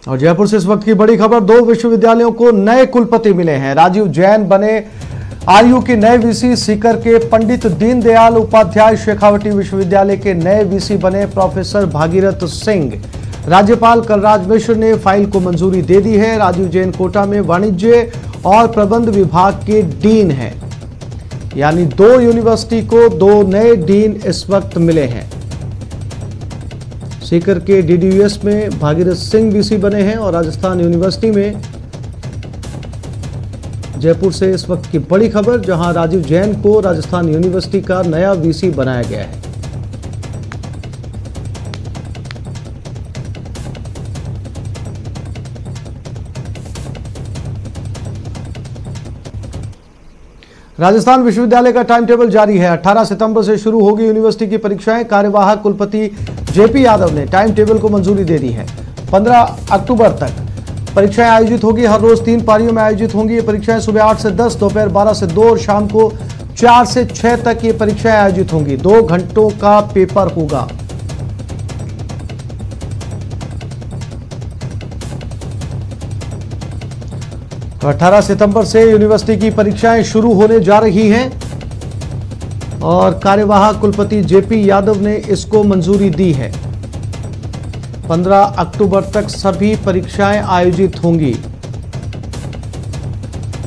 और जयपुर से इस वक्त की बड़ी खबर, 2 विश्वविद्यालयों को नए कुलपति मिले हैं। राजीव जैन बने आरयू के नए वीसी। सीकर के पंडित दीनदयाल उपाध्याय शेखावटी विश्वविद्यालय के नए वीसी बने प्रोफेसर भागीरथ सिंह। राज्यपाल कलराज मिश्र ने फाइल को मंजूरी दे दी है। राजीव जैन कोटा में वाणिज्य और प्रबंध विभाग के डीन हैं। यानी 2 यूनिवर्सिटी को 2 नए डीन इस वक्त मिले हैं। सीकर के डीडीयूएस में भागीरथ सिंह वीसी बने हैं और राजस्थान यूनिवर्सिटी में जयपुर से इस वक्त की बड़ी खबर, जहां राजीव जैन को राजस्थान यूनिवर्सिटी का नया वीसी बनाया गया है। राजस्थान विश्वविद्यालय का टाइम टेबल जारी है। 18 सितंबर से शुरू होगी यूनिवर्सिटी की परीक्षाएं। कार्यवाहक कुलपति जेपी यादव ने टाइम टेबल को मंजूरी दे दी है। 15 अक्टूबर तक परीक्षाएं आयोजित होगी। हर रोज 3 पारियों में आयोजित होंगी ये परीक्षाएं। सुबह 8 से 10, दोपहर 12 से 2 और शाम को 4 से 6 तक ये परीक्षाएं आयोजित होंगी। 2 घंटों का पेपर होगा। तो 18 सितंबर से यूनिवर्सिटी की परीक्षाएं शुरू होने जा रही हैं और कार्यवाहक कुलपति जेपी यादव ने इसको मंजूरी दी है। 15 अक्टूबर तक सभी परीक्षाएं आयोजित होंगी।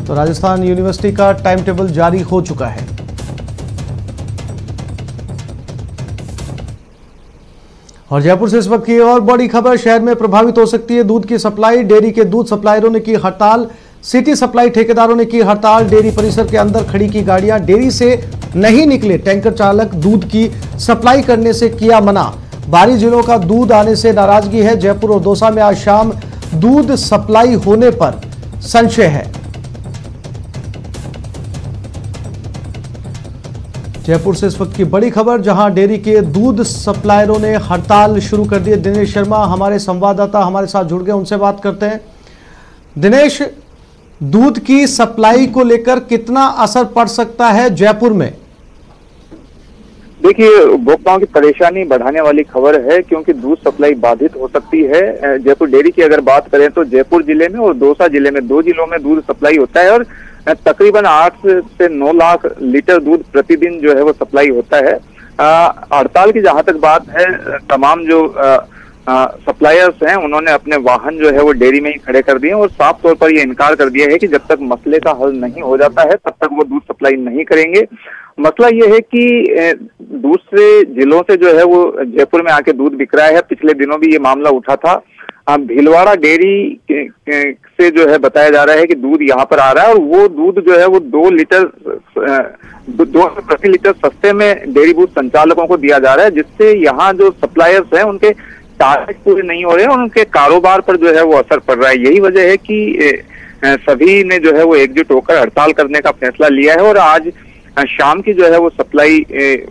तो राजस्थान यूनिवर्सिटी का टाइम टेबल जारी हो चुका है। और जयपुर से इस वक्त की और बड़ी खबर, शहर में प्रभावित हो सकती है दूध की सप्लाई। डेयरी के दूध सप्लायरों ने की हड़ताल। सिटी सप्लाई ठेकेदारों ने की हड़ताल। डेयरी परिसर के अंदर खड़ी की गाड़ियां डेयरी से नहीं निकले। टैंकर चालक दूध की सप्लाई करने से किया मना। बाहरी जिलों का दूध आने से नाराजगी है। जयपुर और दौसा में आज शाम दूध सप्लाई होने पर संशय है। जयपुर से इस वक्त की बड़ी खबर, जहां डेयरी के दूध सप्लायरों ने हड़ताल शुरू कर दी। दिनेश शर्मा हमारे संवाददाता हमारे साथ जुड़ गए, उनसे बात करते हैं। दिनेश, दूध की सप्लाई को लेकर कितना असर पड़ सकता है जयपुर में? देखिए, उपभोक्ताओं की परेशानी बढ़ाने वाली खबर है, क्योंकि दूध सप्लाई बाधित हो सकती है। जयपुर डेयरी की अगर बात करें तो जयपुर जिले में और दौसा जिले में 2 जिलों में दूध सप्लाई होता है और तकरीबन 8 से 9 लाख लीटर दूध प्रतिदिन जो है वो सप्लाई होता है। हड़ताल की जहां तक बात है, तमाम जो सप्लायर्स हैं उन्होंने अपने वाहन जो है वो डेयरी में ही खड़े कर दिए और साफ तौर पर ये इनकार कर दिया है कि जब तक मसले का हल नहीं हो जाता है तब तक वो दूध सप्लाई नहीं करेंगे। मसला ये है कि दूसरे जिलों से जो है वो जयपुर में आके दूध बिक रहा है। पिछले दिनों भी ये मामला उठा था। भीलवाड़ा डेयरी से जो है बताया जा रहा है कि दूध यहाँ पर आ रहा है और वो दूध जो है वो 2 लीटर 2 प्रति लीटर सस्ते में डेयरी बूथ संचालकों को दिया जा रहा है, जिससे यहाँ जो सप्लायर्स हैं उनके टारगेट पूरे नहीं हो रहे हैं और उनके कारोबार पर जो है वो असर पड़ रहा है। यही वजह है कि सभी ने जो है वो एकजुट होकर हड़ताल करने का फैसला लिया है और आज शाम की जो है वो सप्लाई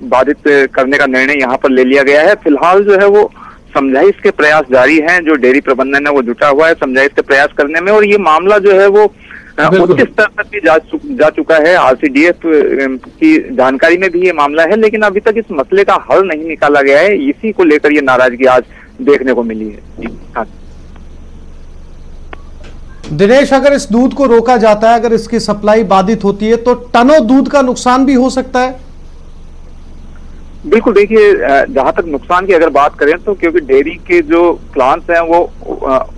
बाधित करने का निर्णय यहाँ पर ले लिया गया है। फिलहाल जो है वो समझाइश के प्रयास जारी हैं। जो डेयरी प्रबंधन है वो जुटा हुआ है समझाइश के प्रयास करने में और ये मामला जो है वो उच्च स्तर तक भी जा चुका है। आरसीडीएफ की जानकारी में भी ये मामला है, लेकिन अभी तक इस मसले का हल नहीं निकाला गया है। इसी को लेकर ये नाराजगी आज देखने को मिली है। हाँ दिनेश, अगर इस दूध को रोका जाता है, अगर इसकी सप्लाई बाधित होती है तो टनों दूध का नुकसान भी हो सकता है। बिल्कुल, देखिए, जहां तक नुकसान की अगर बात करें तो क्योंकि डेयरी के जो प्लांट्स हैं वो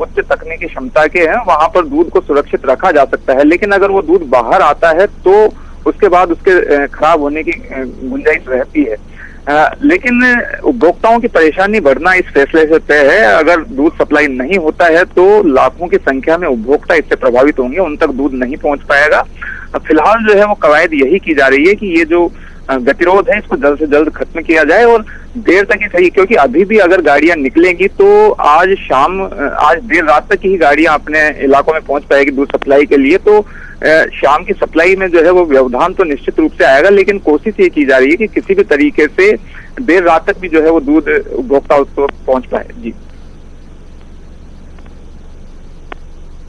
उच्च तकनीकी क्षमता के हैं, वहां पर दूध को सुरक्षित रखा जा सकता है। लेकिन अगर वो दूध बाहर आता है तो उसके बाद उसके खराब होने की गुंजाइश रहती है। लेकिन उपभोक्ताओं की परेशानी बढ़ना इस फैसले से तय है। अगर दूध सप्लाई नहीं होता है तो लाखों की संख्या में उपभोक्ता इससे प्रभावित होंगे, उन तक दूध नहीं पहुंच पाएगा। फिलहाल जो है वो कवायद यही की जा रही है कि ये जो गतिरोध है इसको जल्द से जल्द खत्म किया जाए और देर तक ही सही, क्योंकि अभी भी अगर गाड़ियां निकलेंगी तो आज देर रात तक ही गाड़ियां अपने इलाकों में पहुंच पाएगी दूध सप्लाई के लिए। तो शाम की सप्लाई में जो है वो व्यवधान तो निश्चित रूप से आएगा, लेकिन कोशिश ये की जा रही है कि किसी भी तरीके से देर रात तक भी जो है वो दूध उपभोक्ता उसको पहुंच पाए। जी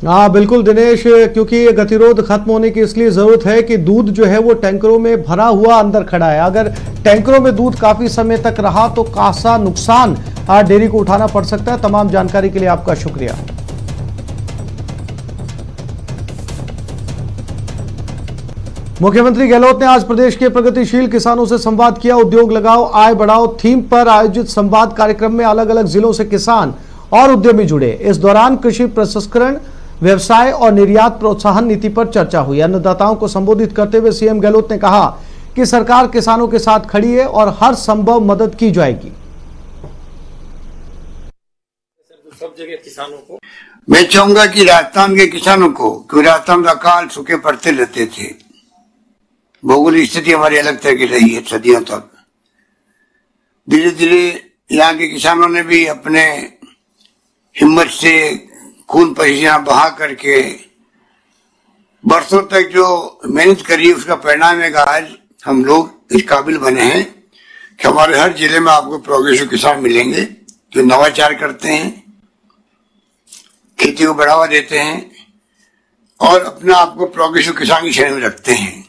हाँ बिल्कुल दिनेश, क्योंकि ये गतिरोध खत्म होने की इसलिए जरूरत है कि दूध जो है वो टैंकरों में भरा हुआ अंदर खड़ा है। अगर टैंकरों में दूध काफी समय तक रहा तो खासा नुकसान डेयरी को उठाना पड़ सकता है। तमाम जानकारी के लिए आपका शुक्रिया। मुख्यमंत्री गहलोत ने आज प्रदेश के प्रगतिशील किसानों से संवाद किया। उद्योग लगाओ आय बढ़ाओ थीम पर आयोजित संवाद कार्यक्रम में अलग अलग जिलों से किसान और उद्यमी जुड़े। इस दौरान कृषि प्रसंस्करण, व्यवसाय और निर्यात प्रोत्साहन नीति पर चर्चा हुई। अन्नदाताओं को संबोधित करते हुए सीएम गहलोत ने कहा कि सरकार किसानों के साथ खड़ी है और हर संभव मदद की जाएगी। सब जगह किसानों को मैं चाहूंगा कि राजस्थान के किसानों को, क्योंकि राजस्थान का काल सूखे पड़ते रहते थे, भौगोलिक स्थिति हमारी अलग तरह की रही है सदियों तक। धीरे धीरे यहाँ के किसानों ने भी अपने हिम्मत से खून पसीना बहा करके बरसों तक जो मेहनत करी, उसका परिणाम है कि आज हम लोग इस काबिल बने हैं कि हमारे हर जिले में आपको प्रोग्रेसिव किसान मिलेंगे जो नवाचार करते हैं, खेती को बढ़ावा देते हैं और अपना आपको प्रोग्रेसिव किसान की श्रेणी में रखते हैं।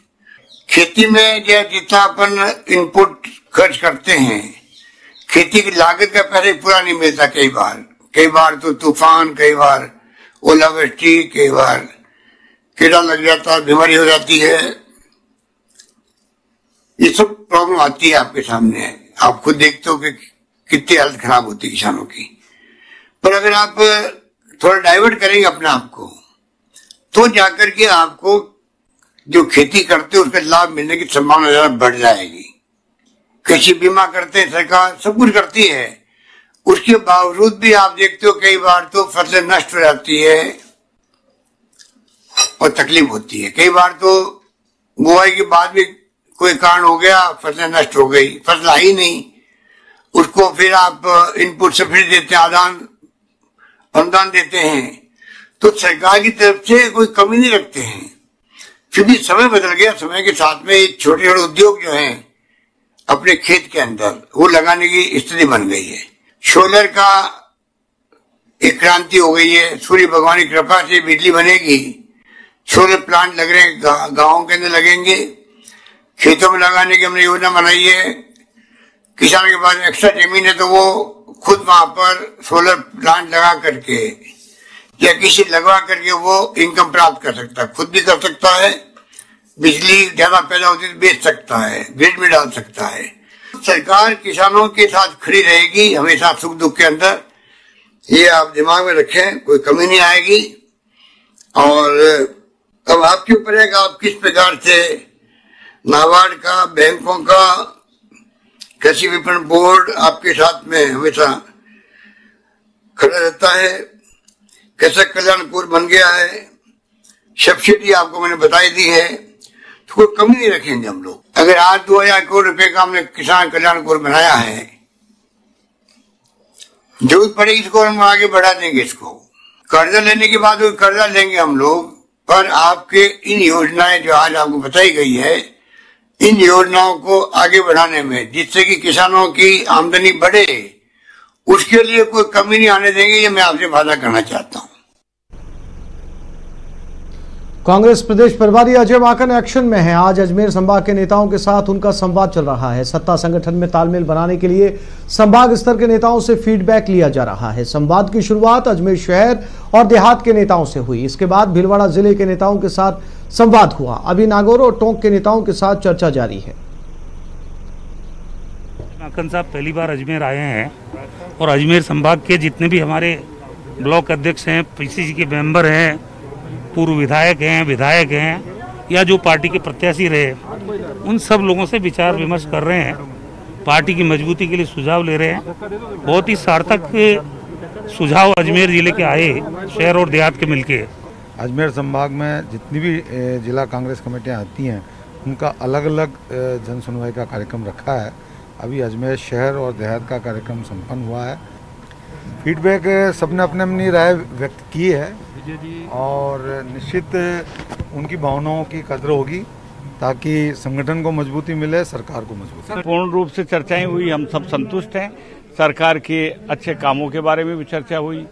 खेती में जितना अपन इनपुट खर्च करते हैं, खेती की लागत का पहले पूरा नहीं मिलता। कई बार तो तूफान, कई बार ओलावृष्टि, कई बार कीड़ा लग जाता, बीमारी हो जाती है, ये सब प्रॉब्लम आती है आपके सामने। आप खुद देखते हो कि कितनी हालत खराब होती है किसानों की। पर अगर आप थोड़ा डाइवर्ट करेंगे अपने आप को, तो जाकर के आपको जो खेती करते हैं उसका लाभ मिलने की संभावना ज्यादा बढ़ जाएगी। कृषि बीमा करते हैं, सरकार सब कुछ करती है, उसके बावजूद भी आप देखते हो कई बार तो फसलें नष्ट हो जाती है और तकलीफ होती है। कई बार तो बुआई के बाद भी कोई कारण हो गया, फसलें नष्ट हो गई, फसल आई नहीं, उसको फिर आप इनपुट सब्सिडी देते हैं, अनुदान देते हैं, तो सरकार की तरफ से कोई कमी नहीं रखते हैं। फिर भी समय बदल गया, समय के साथ में छोटे छोटे उद्योग जो हैं अपने खेत के अंदर वो लगाने की स्थिति बन गई है। सोलर का एक क्रांति हो गई है, सूर्य भगवान की कृपा से बिजली बनेगी। सोलर प्लांट लग रहे हैं, गाँव के अंदर लगेंगे, खेतों में लगाने की हमने योजना बनाई है। किसान के पास एक्स्ट्रा जमीन है तो वो खुद वहां पर सोलर प्लांट लगा करके या किसी लगवा करके वो इनकम प्राप्त कर सकता है, खुद भी कर सकता है, बिजली ज्यादा पैदा होती है बेच सकता है, ग्रिड में डाल सकता है। सरकार किसानों के साथ खड़ी रहेगी हमेशा सुख दुख के अंदर, ये आप दिमाग में रखें, कोई कमी नहीं आएगी। और अब आपके ऊपर है कि आप किस प्रकार से नाबार्ड का, बैंकों का, कृषि विपणन बोर्ड आपके साथ में हमेशा खड़ा रहता है। कृषक कल्याण कोष बन गया है, सब्सिडी आपको मैंने बताई दी है, तो कोई कमी नहीं रखेंगे हम लोग। अगर आज 2000 करोड़ रुपए का हमने किसान कल्याण कोष बनाया है, जरूरत पड़ेगी इसको हम आगे बढ़ा देंगे। इसको कर्जा लेने के बाद कर्जा लेंगे हम लोग, पर आपके इन योजनाएं जो आज आपको बताई गई है, इन योजनाओं को आगे बढ़ाने में, जिससे कि किसानों की आमदनी बढ़े, उसके लिए कोई कमी नहीं आने देंगे, ये मैं आपसे वादा करना चाहता हूँ। कांग्रेस प्रदेश प्रभारी अजय माकन एक्शन में है। आज अजमेर संभाग के नेताओं के साथ उनका संवाद चल रहा है। सत्ता संगठन में तालमेल बनाने के लिए संभाग स्तर के नेताओं से फीडबैक लिया जा रहा है। संवाद की शुरुआत अजमेर शहर और देहात के नेताओं से हुई। इसके बाद भीलवाड़ा जिले के नेताओं के साथ संवाद हुआ। अभी नागौर और टोंक के नेताओं के साथ चर्चा जारी है। माकन साहब पहली बार अजमेर आए हैं और अजमेर संभाग के जितने भी हमारे ब्लॉक अध्यक्ष हैं, पीसीसी के मेंबर हैं, पूर्व विधायक हैं या जो पार्टी के प्रत्याशी रहे, उन सब लोगों से विचार विमर्श कर रहे हैं। पार्टी की मजबूती के लिए सुझाव ले रहे हैं। बहुत ही सार्थक सुझाव अजमेर जिले के आए, शहर और देहात के मिलके। अजमेर संभाग में जितनी भी जिला कांग्रेस कमेटियां आती हैं, उनका अलग अलग जन सुनवाई का कार्यक्रम रखा है। अभी अजमेर शहर और देहात का कार्यक्रम संपन्न हुआ है। फीडबैक सबने अपने अपनी राय व्यक्त की है और निश्चित उनकी भावनाओं की कदर होगी ताकि संगठन को मजबूती मिले, सरकार को मजबूती। पूर्ण रूप से चर्चाएं हुई, हम सब संतुष्ट हैं। सरकार के अच्छे कामों के बारे में भी चर्चा हुई।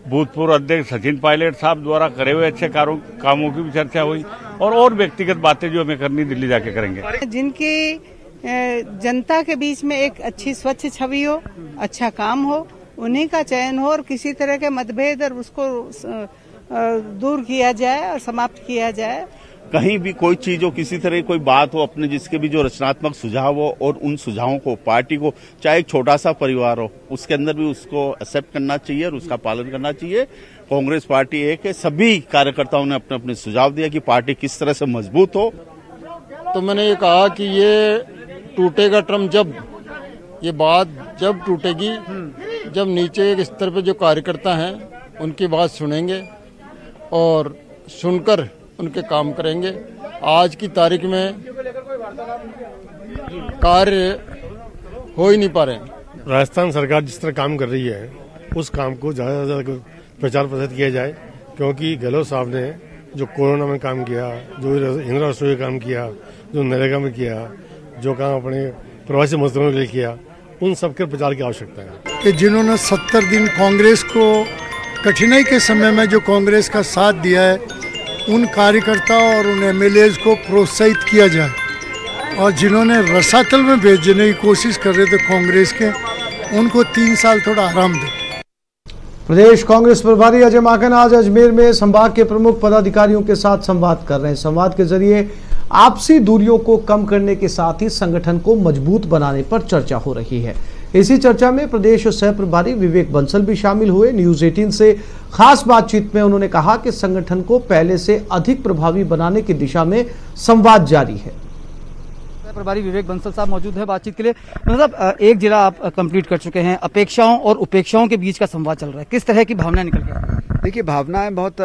भूतपूर्व अध्यक्ष सचिन पायलट साहब द्वारा करे हुए अच्छे कामों की भी चर्चा हुई और व्यक्तिगत बातें जो हमें करनी दिल्ली जाके करेंगे। जिनकी जनता के बीच में एक अच्छी स्वच्छ छवि हो, अच्छा काम हो, उन्हीं का चयन हो और किसी तरह के मतभेद और उसको दूर किया जाए और समाप्त किया जाए। कहीं भी कोई चीज हो, किसी तरह कोई बात हो, अपने जिसके भी जो रचनात्मक सुझाव हो और उन सुझावों को पार्टी को, चाहे एक छोटा सा परिवार हो, उसके अंदर भी उसको एक्सेप्ट करना चाहिए और उसका पालन करना चाहिए। कांग्रेस पार्टी एक है, सभी कार्यकर्ताओं ने अपने अपने सुझाव दिया कि पार्टी किस तरह से मजबूत हो। तो मैंने ये कहा कि ये टूटेगा ट्रम्प जब, ये बात जब टूटेगी जब नीचे एक स्तर पे जो कार्यकर्ता हैं उनकी बात सुनेंगे और सुनकर उनके काम करेंगे। आज की तारीख में कार्य हो ही नहीं पा रहे। राजस्थान सरकार जिस तरह काम कर रही है उस काम को ज़्यादा से ज़्यादा प्रचार प्रसार किया जाए, क्योंकि गहलोत साहब ने जो कोरोना में काम किया, जो इंदिरा रसोई काम किया, जो नरेगा में किया, जो काम अपने प्रवासी मजदूरों के लिए किया, उन सब के प्रचार की आवश्यकता है। कि जिन्होंने 70 दिन कांग्रेस को कठिनाई के समय में जो कांग्रेस का साथ दिया है, उन कार्यकर्ताओं और उन एमएलएज को प्रोत्साहित किया जाए, और जिन्होंने रसातल में भेजने की कोशिश कर रहे थे कांग्रेस के, उनको 3 साल थोड़ा आराम दे। प्रदेश कांग्रेस प्रभारी अजय माकन आज अजमेर में संभाग के प्रमुख पदाधिकारियों के साथ संवाद कर रहे हैं। संवाद के जरिए आपसी दूरियों को कम करने के साथ ही संगठन को मजबूत बनाने पर चर्चा हो रही है। इसी चर्चा में प्रदेश सह प्रभारी विवेक बंसल भी शामिल हुए। न्यूज 18 से खास बातचीत में उन्होंने कहा कि संगठन को पहले से अधिक प्रभावी बनाने की दिशा में संवाद जारी है। प्रभारी विवेक बंसल साहब मौजूद है बातचीत के लिए। मतलब एक जिला आप कंप्लीट कर चुके हैं, अपेक्षाओं और उपेक्षाओं के बीच का संवाद चल रहा है, किस तरह की भावना निकल के? देखिए, भावनाएं बहुत,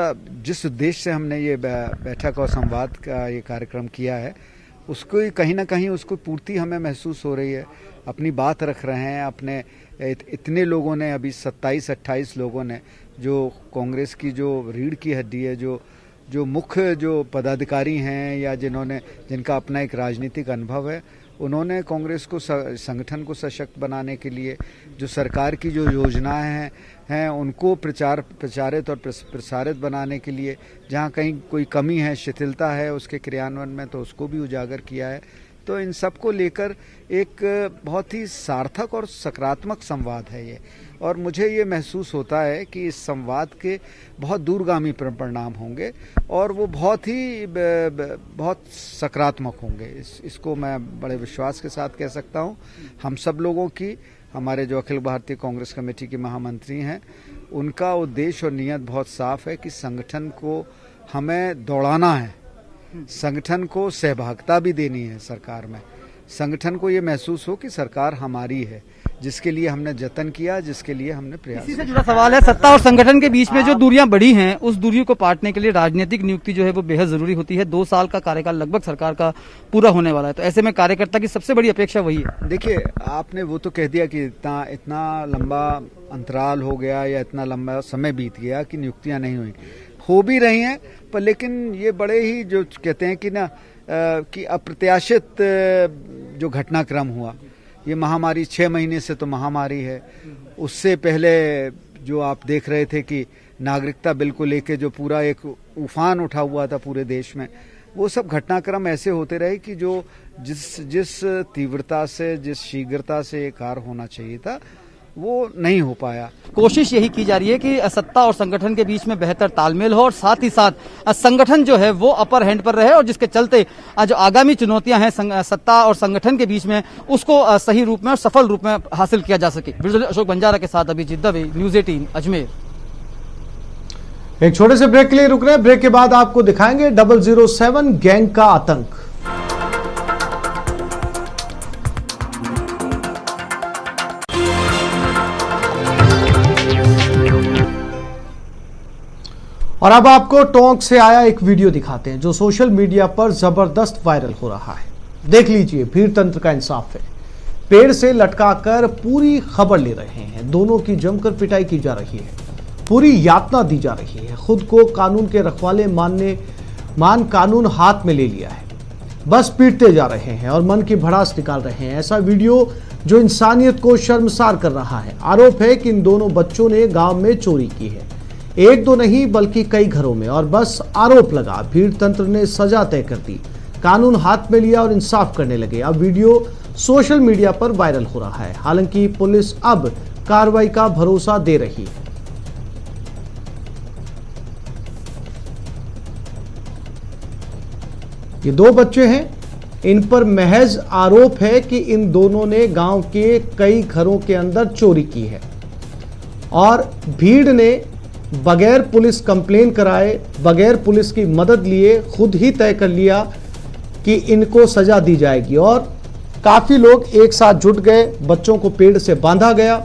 जिस उद्देश्य से हमने ये बैठक और संवाद का ये कार्यक्रम किया है, उसको कहीं ना कहीं उसको पूर्ति हमें महसूस हो रही है। अपनी बात रख रहे हैं, अपने इतने लोगों ने, अभी 27-28 लोगों ने, जो कांग्रेस की जो रीढ़ की हड्डी है, जो मुख्य जो पदाधिकारी हैं या जिनका अपना एक राजनीतिक अनुभव है, उन्होंने कांग्रेस को, संगठन को सशक्त बनाने के लिए, जो सरकार की जो योजनाएं हैं उनको प्रचारित और प्रसारित बनाने के लिए, जहां कहीं कोई कमी है, शिथिलता है उसके क्रियान्वयन में, तो उसको भी उजागर किया है। तो इन सब को लेकर एक बहुत ही सार्थक और सकारात्मक संवाद है ये, और मुझे ये महसूस होता है कि इस संवाद के बहुत दूरगामी परिणाम होंगे और वो बहुत सकारात्मक होंगे। इसको मैं बड़े विश्वास के साथ कह सकता हूँ। हम सब लोगों की, हमारे जो अखिल भारतीय कांग्रेस कमेटी के महामंत्री हैं, उनका उद्देश्य और नीयत बहुत साफ है कि संगठन को हमें दौड़ाना है, संगठन को सहभागिता भी देनी है सरकार में, संगठन को ये महसूस हो कि सरकार हमारी है, जिसके लिए हमने जतन किया, जिसके लिए हमने प्रयास। इसी से जुड़ा सवाल है, सत्ता और संगठन के बीच में जो दूरियां बढ़ी हैं, उस दूरी को पाटने के लिए राजनीतिक नियुक्ति जो है वो बेहद जरूरी होती है। 2 साल का कार्यकाल लगभग सरकार का पूरा होने वाला है, तो ऐसे में कार्यकर्ता की सबसे बड़ी अपेक्षा वही है। देखिए, आपने वो तो कह दिया कि इतना लंबा अंतराल हो गया या इतना लंबा समय बीत गया कि नियुक्तियां नहीं हुई, हो भी रही हैं, पर लेकिन ये बड़े ही जो कहते हैं कि अप्रत्याशित जो घटनाक्रम हुआ, ये महामारी 6 महीने से तो महामारी है, उससे पहले जो आप देख रहे थे कि नागरिकता बिल को लेके जो पूरा एक उफान उठा हुआ था पूरे देश में, वो सब घटनाक्रम ऐसे होते रहे कि जो जिस तीव्रता से, जिस शीघ्रता से ये कार्य होना चाहिए था, वो नहीं हो पाया। कोशिश यही की जा रही है कि सत्ता और संगठन के बीच में बेहतर तालमेल हो और साथ ही साथ संगठन जो है वो अपर हैंड पर रहे, और जिसके चलते जो आगामी चुनौतियां हैं सत्ता और संगठन के बीच में, उसको सही रूप में और सफल रूप में हासिल किया जा सके। अशोक बंजारा के साथ अभिजीत दवे, न्यूज 18 अजमेर। एक छोटे से ब्रेक के लिए रुक रहे हैं, ब्रेक के बाद आपको दिखाएंगे 007 गैंग का आतंक। और अब आपको टोंक से आया एक वीडियो दिखाते हैं जो सोशल मीडिया पर जबरदस्त वायरल हो रहा है। देख लीजिए, भीड़ तंत्र का इंसाफ है। पेड़ से लटकाकर पूरी खबर ले रहे हैं, दोनों की जमकर पिटाई की जा रही है, पूरी यातना दी जा रही है, खुद को कानून के रखवाले मान कानून हाथ में ले लिया है, बस पीटते जा रहे हैं और मन की भड़ास निकाल रहे हैं। ऐसा वीडियो जो इंसानियत को शर्मसार कर रहा है। आरोप है कि इन दोनों बच्चों ने गांव में चोरी की है, 1-2 नहीं बल्कि कई घरों में, और बस आरोप लगा, भीड़ तंत्र ने सजा तय कर दी, कानून हाथ में लिया और इंसाफ करने लगे। अब वीडियो सोशल मीडिया पर वायरल हो रहा है। हालांकि पुलिस अब कार्रवाई का भरोसा दे रही है। ये 2 बच्चे हैं, इन पर महज आरोप है कि इन दोनों ने गांव के कई घरों के अंदर चोरी की है और भीड़ ने बगैर पुलिस कंप्लेन कराए, बगैर पुलिस की मदद लिए खुद ही तय कर लिया कि इनको सजा दी जाएगी और काफी लोग एक साथ जुट गए, बच्चों को पेड़ से बांधा गया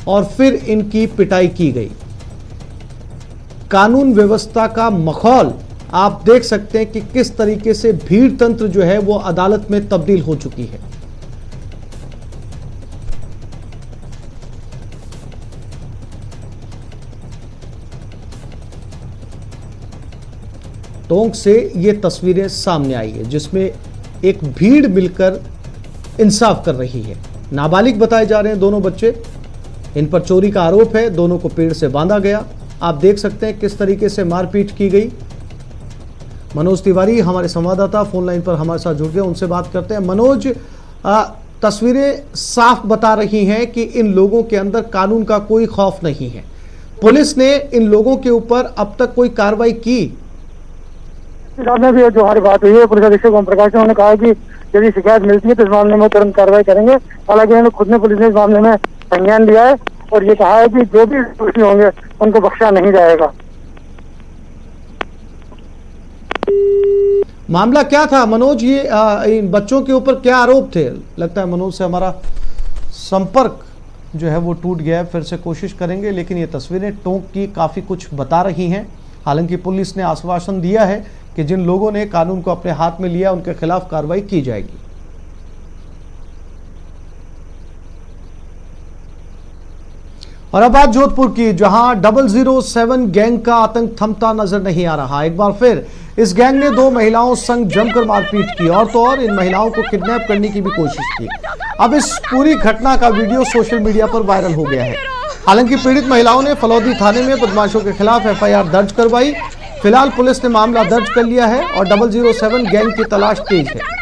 और फिर इनकी पिटाई की गई। कानून व्यवस्था का माहौल आप देख सकते हैं कि किस तरीके से भीड़ तंत्र जो है वो अदालत में तब्दील हो चुकी है। टोंक से ये तस्वीरें सामने आई है जिसमें एक भीड़ मिलकर इंसाफ कर रही है। नाबालिग बताए जा रहे हैं दोनों बच्चे, इन पर चोरी का आरोप है, दोनों को पेड़ से बांधा गया। आप देख सकते हैं किस तरीके से मारपीट की गई। मनोज तिवारी हमारे संवाददाता फोन लाइन पर हमारे साथ जुड़ गए, उनसे बात करते हैं। मनोज, तस्वीरें साफ बता रही हैं कि इन लोगों के अंदर कानून का कोई खौफ नहीं है। पुलिस ने इन लोगों के ऊपर अब तक कोई कार्रवाई की? में भी जो हमारी बात हुई है, पुलिस अधीक्षक ओम प्रकाश ने कहा कि यदि शिकायत मिलती है तो इस मामले में तुरंत कार्रवाई करेंगे। हालांकि उन्होंने खुद ने पुलिस ने इस मामले में संज्ञान लिया है और ये कहा है कि जो भी दोषी होंगे उनको बख्शा नहीं जाएगा। मामला क्या था मनोज? ये इन बच्चों के ऊपर क्या आरोप थे? लगता है मनोज से हमारा संपर्क जो है वो टूट गया है। फिर से कोशिश करेंगे, लेकिन ये तस्वीरें टोंक की काफी कुछ बता रही हैं। हालांकि पुलिस ने आश्वासन दिया है कि जिन लोगों ने कानून को अपने हाथ में लिया उनके खिलाफ कार्रवाई की जाएगी। और अब बात जोधपुर की, जहां 007 गैंग का आतंक थमता नजर नहीं आ रहा। एक बार फिर इस गैंग ने 2 महिलाओं संग जमकर मारपीट की और तो और इन महिलाओं को किडनैप करने की भी कोशिश की। अब इस पूरी घटना का वीडियो सोशल मीडिया पर वायरल हो गया है। हालांकि पीड़ित महिलाओं ने फलौदी थाने में बदमाशों के खिलाफ FIR दर्ज करवाई। फिलहाल पुलिस ने मामला दर्ज कर लिया है और 007 गैंग की तलाश तेज है।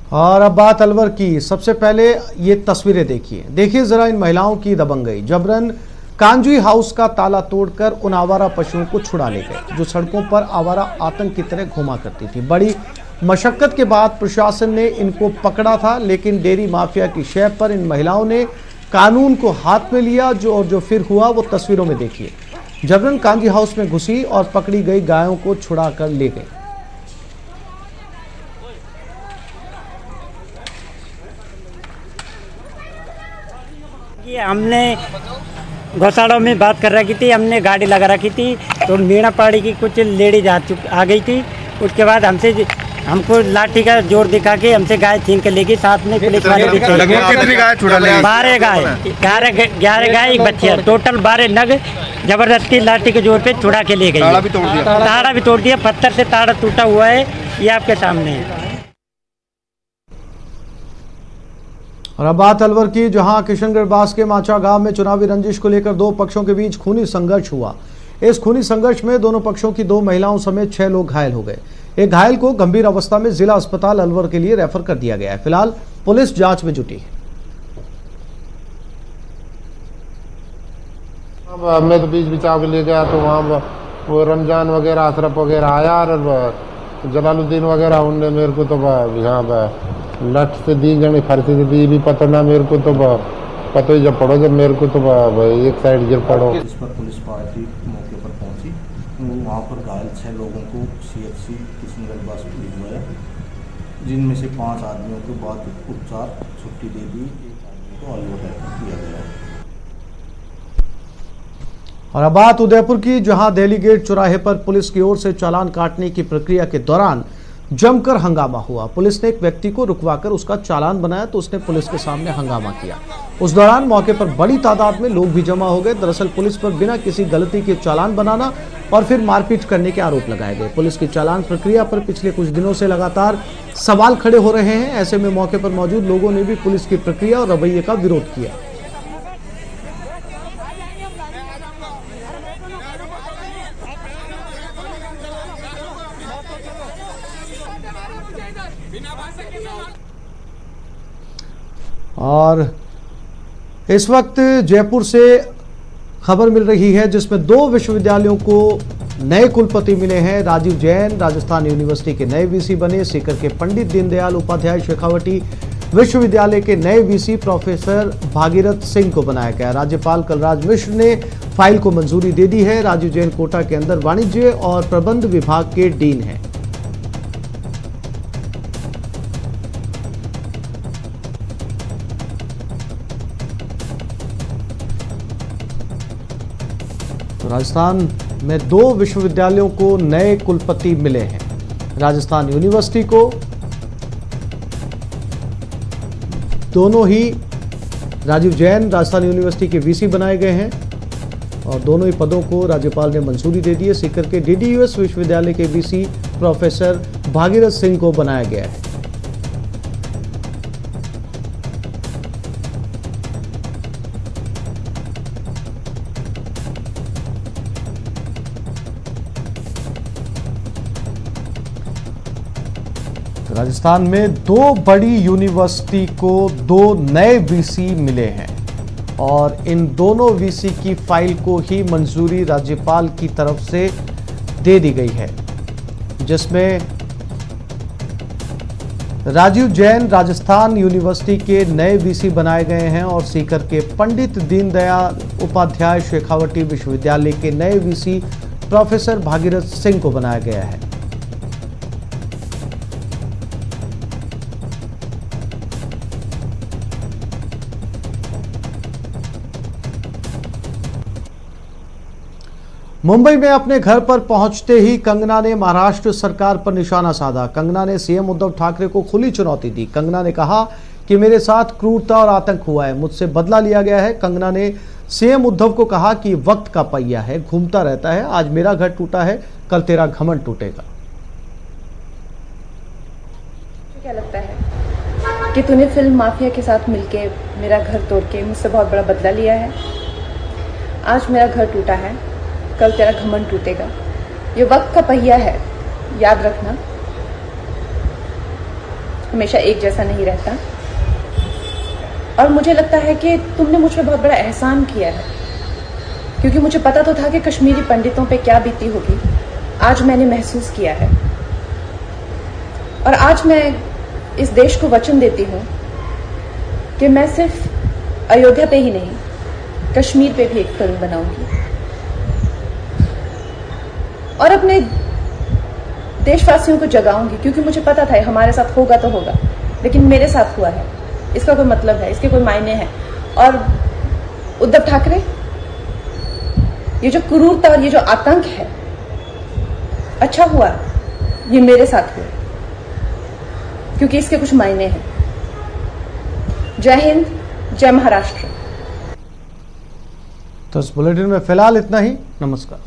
और अब बात अलवर की। सबसे पहले ये तस्वीरें देखिए जरा इन महिलाओं की दबंगई। जबरन कांजी हाउस का ताला तोड़कर उन आवारा पशुओं को छुड़ा ले गए जो सड़कों पर आवारा आतंक की तरह घुमा करती थी। बड़ी मशक्कत के बाद प्रशासन ने इनको पकड़ा था, लेकिन डेयरी माफिया की शय पर इन महिलाओं ने कानून को हाथ में लिया। जो फिर हुआ वो तस्वीरों में देखिए। जबरन कांजी हाउस में घुसी और पकड़ी गई गायों को छुड़ा कर ले गए। हमने घोसाड़ों में बात कर रखी थी, हमने गाड़ी लगा रखी थी तो मीणा पहाड़ी की कुछ लेडीज आ गई थी। उसके बाद हमको लाठी का जोर दिखा के हमसे गाय छीन के लेगी। साथ में पुलिस वाले भी थे। कितनी गाय छुड़ा ले? 12 गाय, 11 गाय, एक बच्ची, टोटल 12 नग जबरदस्ती लाठी के जोर पे छुड़ा के ले गई। ताड़ा भी तोड़ दिया, पत्थर से ताड़ा टूटा हुआ है, ये आपके सामने है। और अब बात अलवर की, जहां किशनगढ़ बास के माचा गांव में चुनावी रंजिश को लेकर 2 पक्षों के बीच खूनी संघर्ष हुआ। इस खूनी संघर्ष में दोनों पक्षों की 2 महिलाओं समेत 6 लोग घायल हो गए। एक घायल को गंभीर अवस्था में जिला अस्पताल अलवर के लिए रेफर कर दिया गया है। फिलहाल पुलिस जांच में जुटी है। मैं तो बीच बिचाव के लिए गया तो वहाँ वो रमजान वगैरह अशरफ वगैरह आया और जलालुद्दीन वगैरह उनने मेरे को तो यहाँ लठ से दी जनी फारसी से दी भी पता ना मेरे को तो पता ही जब पड़ो जब मेरे को तो एक साइड गिर पड़ो। इस पर पुलिस पार्टी मौके पर पहुंची, वहाँ पर घायल 6 लोगों को CHC किशनगढ़ बास भिजवाया, जिनमें से 5 आदमियों को बाद उपचार छुट्टी दे दी, एक आदमी को अलवर रेफर किया गया है। और अब बात उदयपुर की, जहां दिल्ली गेट चौराहे पर पुलिस की ओर से चालान काटने की प्रक्रिया के दौरान जमकर हंगामा हुआ। पुलिस ने एक व्यक्ति को रुकवाकर उसका चालान बनाया तो उसने पुलिस के सामने हंगामा किया। उस दौरान मौके पर बड़ी तादाद में लोग भी जमा हो गए। दरअसल पुलिस पर बिना किसी गलती के चालान बनाना और फिर मारपीट करने के आरोप लगाए गए। पुलिस की चालान प्रक्रिया पर पिछले कुछ दिनों से लगातार सवाल खड़े हो रहे हैं। ऐसे में मौके पर मौजूद लोगों ने भी पुलिस की प्रक्रिया और रवैये का विरोध किया। और इस वक्त जयपुर से खबर मिल रही है जिसमें 2 विश्वविद्यालयों को नए कुलपति मिले हैं। राजीव जैन राजस्थान यूनिवर्सिटी के नए वीसी बने। सीकर के पंडित दीनदयाल उपाध्याय शेखावटी विश्वविद्यालय के नए वीसी प्रोफेसर भागीरथ सिंह को बनाया गया। राज्यपाल कलराज मिश्र ने फाइल को मंजूरी दे दी है। राजीव जैन कोटा के अंदर वाणिज्य और प्रबंध विभाग के डीन हैं। राजस्थान में 2 विश्वविद्यालयों को नए कुलपति मिले हैं। राजस्थान यूनिवर्सिटी को दोनों ही राजीव जैन राजस्थान यूनिवर्सिटी के वीसी बनाए गए हैं और दोनों ही पदों को राज्यपाल ने मंजूरी दे दी है। सीकर के डीडीयूएस विश्वविद्यालय के वीसी प्रोफेसर भागीरथ सिंह को बनाया गया है। राजस्थान में 2 बड़ी यूनिवर्सिटी को 2 नए वीसी मिले हैं और इन दोनों वीसी की फाइल को ही मंजूरी राज्यपाल की तरफ से दे दी गई है, जिसमें राजीव जैन राजस्थान यूनिवर्सिटी के नए वीसी बनाए गए हैं और सीकर के पंडित दीनदयाल उपाध्याय शेखावटी विश्वविद्यालय के नए वीसी प्रोफेसर भागीरथ सिंह को बनाया गया है। मुंबई में अपने घर पर पहुंचते ही कंगना ने महाराष्ट्र सरकार पर निशाना साधा। कंगना ने सीएम उद्धव ठाकरे को खुली चुनौती दी। कंगना ने कहा कि मेरे साथ क्रूरता और आतंक हुआ है, मुझसे बदला लिया गया है। कंगना ने सीएम उद्धव को कहा कि वक्त का पहिया है, घूमता रहता है। आज मेरा घर टूटा है, कल तेरा घमंड टूटेगा। क्या लगता है कि तूने फिल्म माफिया के साथ मिलके मेरा घर तोड़ के मुझसे बहुत बड़ा बदला लिया है। आज मेरा घर टूटा है, कल तेरा घमंड टूटेगा। ये वक्त का पहिया है, याद रखना, हमेशा एक जैसा नहीं रहता। और मुझे लगता है कि तुमने मुझ पर बहुत बड़ा एहसान किया है, क्योंकि मुझे पता तो था कि कश्मीरी पंडितों पे क्या बीती होगी। आज मैंने महसूस किया है और आज मैं इस देश को वचन देती हूँ कि मैं सिर्फ अयोध्या पे ही नहीं, कश्मीर पे भी एक फिल्म बनाऊंगी और अपने देशवासियों को जगाऊंगी, क्योंकि मुझे पता था हमारे साथ होगा तो होगा, लेकिन मेरे साथ हुआ है, इसका कोई मतलब है, इसके कोई मायने हैं। और उद्धव ठाकरे, ये जो क्रूरता और ये जो आतंक है, अच्छा हुआ ये मेरे साथ हुआ, क्योंकि इसके कुछ मायने हैं। जय हिंद, जय महाराष्ट्र। तो इस बुलेटिन में फिलहाल इतना ही। नमस्कार।